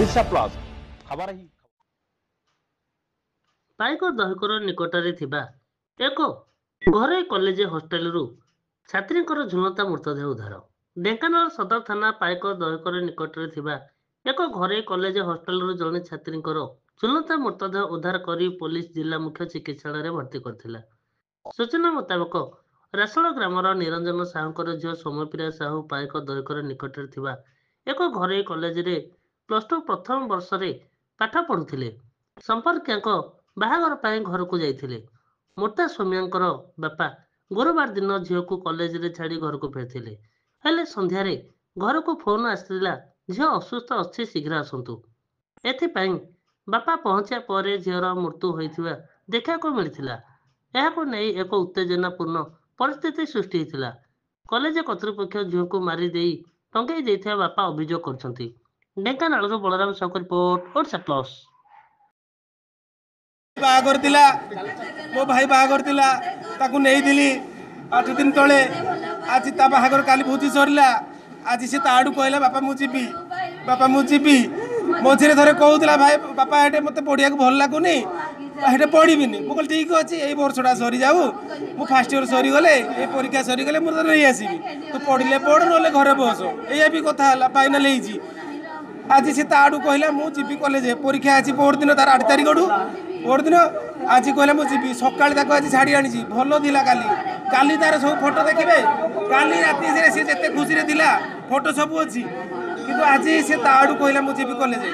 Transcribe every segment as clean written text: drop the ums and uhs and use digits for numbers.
शीर्षा plus खबर ही पाइक दहिकर निकटरे थिबा एक घरे कॉलेज हॉस्टेल रु छात्रींकर झुलता मृतदेह उद्धार। ढेंकानाल सदर थाना पाइक दहिकर निकटरे थिबा एक घरे कॉलेज हॉस्टेल रु जने छात्रींकर झुलता मृतदेह उद्धार करी पुलिस जिला मुख्य चिकित्सालय भर्ती करथिला। सूचना मुताबक रासोल ग्रामर निरंजन साहूकर झील सौम्यप्रिया साहू पाइक दहिकर निकटरे थिबा एक घरे कॉलेज रे +2 प्रथम वर्ष रे पाठ पढ़ुथिले। संपर्क बाहागर पाई घर को जाइथिले। मृता सौम्यांकर बापा गुरुवार दिन झील को कॉलेज रे छाड़ी घर को फेरथिले। हेले संध्यारे घर को फोन आसला झील असुस्थ अच्छी शीघ्र आसतु। एथिपाई बापा पहुंचा पर झीर मृत्यु होइथिबा देखा को मिलथिला। एहाको नै एक उत्तेजनापूर्ण परिस्थिति सृष्टि होइथिला। कॉलेज कर्तृपक्ष झील को मारी देई टंगाई देइथिबा बापा अभियोग करछंती। Dhenkanal Balaram Saukar report Odisha plus. बाहागर थिला मो भाई बाहागर थिला ताकू नहीं दिली 8 दिन तले आज ता बाहागर काली भोजी सरला आज से ताडू कहला बापा मु जीबी मझे थरे कहूला भाई बापा हेटे मत पढ़िया भल लगुनि हेटे पढ़ीबिनी मु कहल ठीक अच्छे ये वर्षटा सरी जाऊ मु फास्ट इयर सरीगले ये परीक्षा सरीगले मुझे नहीं आसबि तू पढ़ले पढ़ ना घरे बस या भी कथा फाइनाल होती आज से ताडू कहला मु जीबी कॉलेज परीक्षा अच्छी पोर दिन तार 8 तारिख पोर दिन आज कहला मुझे सका आज छाड़ी आनी भल थी काली तार सब फोटो देखिए काली राति सी जिते खुशी थी फोटो सब अच्छी किंतु आज से ताड़ू कहला मुझे कॉलेज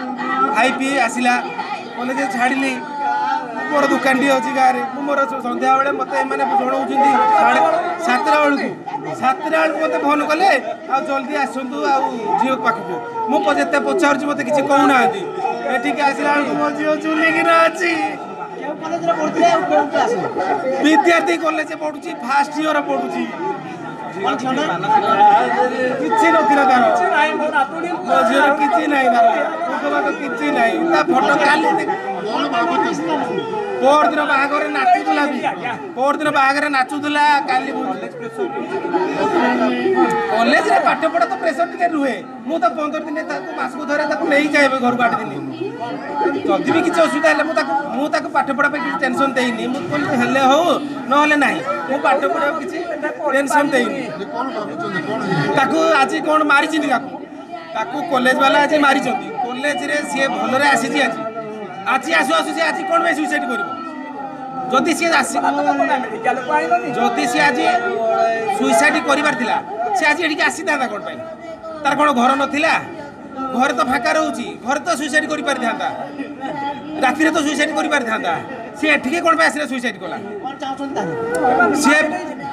खाई पी आसला कॉलेज छाड़ी मोर दुकान टी अच्छी गाँव में मोर सन्ध्या बेले मत जनाऊँ 7टा बेलू मत फोन कले आ जल्दी आसतु झील पाखक मुझे पचार मत कि कहूना एठिक आसला मो झील चुलिकिना अच्छी विद्यार्थी कॉलेज पढ़ुची फास्ट इयर पढ़ुची किसी नथिला तार मो झील किसी ना तार किसी ना फोटो काली पोर दिन बाहागर नाचुला पोर दिन बाहागर नाचुला काली कॉलेज रे पाठ पढ़ा तो प्रेसर टिके रुहे मु तो 15 दिन मास को धरे नहीं जाए घर को 8 दिन जदि भी किसी असुविधा है पाठ पढ़ा किसी टेंशन देनी मुझे हो ना मु पाठ पढ़ा किसी टेंशन देनी आज कौन मारी कॉलेज वाला आज मारी कॉलेज रे सी भल आसी आज आसु आसु सी आज कौन सुइसाइड कर जदि सी जदि सी आज सुइसाइड कर सी आज ये आसी था कौन तार कौन घर नाला घर तो फाका रोची घर तो सुइसाइड कर पारि था राति तो सुइसाइड कर पारि था सी एठिके कौन आसला सुइसाइड कला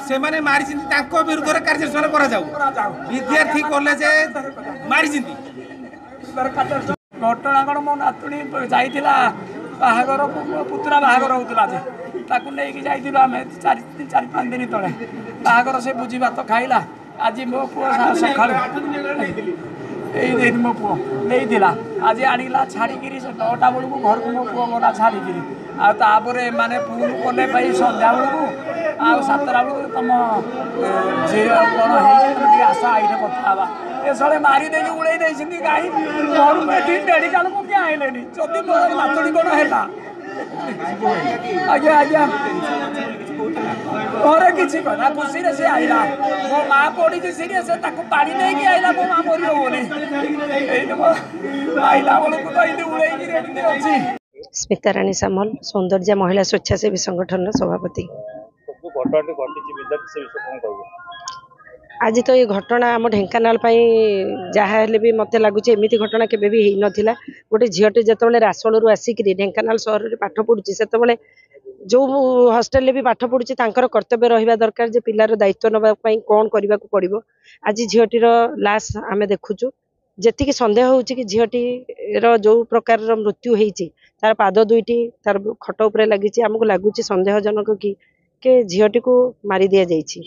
से माने मारी विरुद्ध में कार्यानुष्ठान करा विद्यार्थी कॉलेज मारी घटना कौन मो नातुणी जाइला बाहागर पुतुरा बाहागर होता ताकू नहीं जाइलु आम 4-5 दिन तले बाहागर से बुझी भात खाइला आज मो पुओ सका मो पुओ नहीं आज आनिला छाड़ी से 9टा बेलू घर को मो पुओ गला छाड़ी आपर मैंने फोन कले भाई सन्ध्या बेलू आ 7टा बेलू तुम झी कौन हो आसा आईने कथा ये सड़े मारी दे उड़े कहीं घर मेडिकल को क्या आइले जदि मोर नातुणी कौन है आज्ञा आज्ञा घर किसी कहना खुशी से आईला मो माँ पड़ी सीरीयस पाड़ी नहीं आईला मो माँ मर बोली आईला बेलू तो ये उड़े अच्छी। स्मिता राणी सामल सौंदर्य महिला स्वेच्छासेवी संगठन सभापति। आज तो ये घटना आम ढेंकानाल जहाँ भी मत लगुच एमती घटना केवे भी नथिला गोटे झीटे जो रासोल आसिक ढेंकानाल सहर में पाठ पढ़ुची से जो हॉस्टेल भी पाठ पढ़ुची कर्तव्य रहा दरकार जे पिलार दायित्व नापी कौन करने को पड़ो। आज झीटीर लाश आम देखुचु जी सन्देह हो झीटीर जो प्रकार मृत्यु होती तार पाद दुईटी तार खट उपर लगी आमको लगुच सन्देहजनक कि झीटी को मारी दि जाइए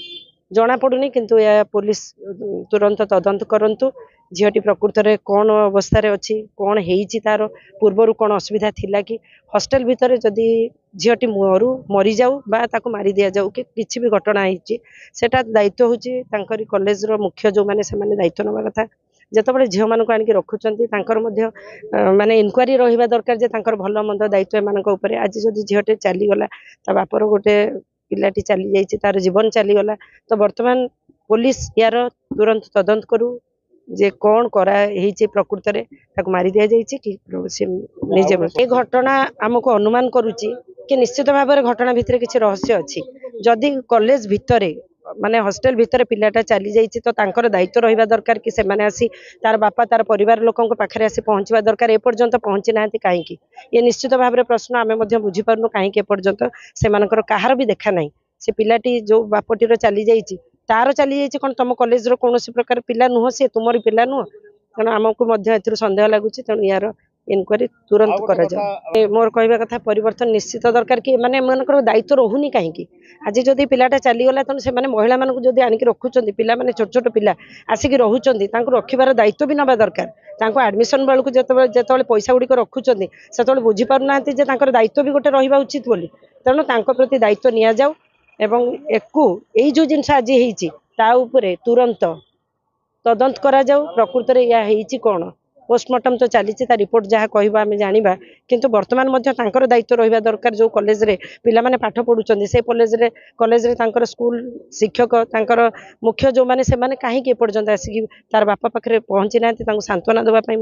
जना पड़ुनी किंतु या पुलिस तुरंत तदंत करंतु झीटी प्रकृत में कौन अवस्था अच्छी कौन होती तार पूर्वर कौन असुविधा थिला कि हॉस्टेल भितर जदि झीटी मरी जाऊ बा ताको मारी दिया जाऊ कि किसी भी घटना होती सेटा दायित्व होची कॉलेज रो मुख्य जो माने से माने दायित्व नवा कथा ଯେତେବେଳେ ଝିଅମାନଙ୍କୁ ଆଣିକି ରଖୁଛନ୍ତି ତାଙ୍କର ମଧ୍ୟ ମାନେ ଇନକ୍ୱାରି ରହିବା ଦରକାର ଯେ ତାଙ୍କର ଭଲ ମନ୍ଦ ଦାୟିତ୍ୱ ଏମାନଙ୍କ ଉପରେ। ଆଜି ଯଦି ଝିଅଟେ ଚାଲିଗଲା, ତା ବାପର ଗୋଟେ ପିଲାଟି ଚାଲିଯାଇଛି, ତାର ଜୀବନ ଚାଲିଗଲା, ତ ବର୍ତ୍ତମାନ ପୋଲିସ ୟାର ତୁରନ୍ତ ତଦନ୍ତ କରୁ ଯେ କ'ଣ କରାହେଇଛି ପ୍ରକୃତରେ, ତାକୁ ମାରି ଦିଆଯାଇଛି କି ସେ ନିଜେ। ଏ ଘଟଣା ଆମକୁ ଅନୁମାନ କରୁଛି କି ନିଶ୍ଚିତ ଭାବରେ ଘଟଣା ଭିତରେ କିଛି ରହସ୍ୟ ଅଛି। ଯଦି କଲେଜ ଭିତରେ ମାନେ ହଷ୍ଟେଲ ଭିତରେ ପିଲାଟା ଚାଲି ଯାଇଛି ତ ତାଙ୍କର ଦାୟିତ୍ୱ ରହିବା ଦରକାର କି ସେମାନେ ଆସି ତାର ବାପା ତାର ପରିବାର ଲୋକଙ୍କ ପାଖରେ ଆସି ପହଞ୍ଚିବା ଦରକାର। ଏପର୍ଯ୍ୟନ୍ତ ପହଞ୍ଚି ନାହାନ୍ତି କାହିଁକି? ଏ ନିଶ୍ଚିତ ଭାବରେ ପ୍ରଶ୍ନ। ଆମେ ମଧ୍ୟ ବୁଝିପାରୁନୁ କାହିଁକି ଏପର୍ଯ୍ୟନ୍ତ ସେମାନଙ୍କର କାହାର ବି ଦେଖା ନାହିଁ। ସେ ପିଲାଟି ଯୋଉ ବାପଟିର ଚାଲି ଯାଇଛି ତାର ଚାଲି ଯାଇଛି କ'ଣ ତମ କଲେଜର କୌଣସି ପ୍ରକାର ପିଲା ନୁହଁ, ସେ ତୁମର ପିଲା ନୁହଁ? ତେଣୁ ଆମକୁ ମଧ୍ୟ ଏଥିରୁ ସନ୍ଦେହ ଲାଗୁଛି। ତେଣୁ ୟାର ଇନକ୍ୱାରି ତୁରନ୍ତ କରାଯାଉ। ମୋର କହିବା କଥା ପରିବର୍ତ୍ତନ ନିଶ୍ଚିତ ଦରକାର କି ମାନେ ଏମାନଙ୍କର ଦାୟିତ୍ୱ ରହୁନି କାହିଁକି? ଆଜି ଯଦି ପିଲାଟା ଚାଲିଗଲା ତେଣୁ ସେମାନେ ମହିଳାମାନଙ୍କୁ ଯଦି ଆଣିକି ରଖୁଛନ୍ତି, ପିଲାମାନେ ଛୋଟ ଛୋଟ ପିଲା ଆସିକି ରହୁଛନ୍ତି, ତାଙ୍କୁ ରଖିବାର ଦାୟିତ୍ୱ ବି ନେବା ଦରକାର। ତାଙ୍କୁ ଆଡମିସନ ବେଳକୁ ଯେତେବେଳେ ପଇସା ଗୁଡ଼ିକ ରଖୁଛନ୍ତି ସେତେବେଳେ ବୁଝିପାରୁନାହାନ୍ତି ଯେ ତାଙ୍କର ଦାୟିତ୍ୱ ବି ଗୋଟେ ରହିବା ଉଚିତ ବୋଲି। ତେଣୁ ତାଙ୍କ ପ୍ରତି ଦାୟିତ୍ୱ ନିଆଯାଉ ଏବଂ ଏଇ ଯେଉଁ ଜିନିଷ ଆଜି ହେଇଛି ତା ଉପରେ ତୁରନ୍ତ ତଦନ୍ତ କରାଯାଉ। ପ୍ରକୃତରେ ଏହା ହେଇଛି କ'ଣ? पोस्टमार्टम तो चली रिपोर्ट जहाँ कह आम जाना किंतु वर्तमान तांकर दायित्व रहा दरकार। जो कॉलेज रे पिला माने पाठ पढ़ुचंदी से कॉलेज रे तांकर स्कूल शिक्षक तांकर मुख्य जो माने से माने कहीं एपर्यंत आसिक तार बापा पाखे पहुँची ना सांत्वना देवाई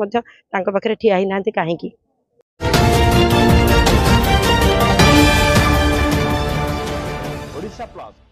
पाखे ठिया ही ना कहीं। ओडिशा प्लस।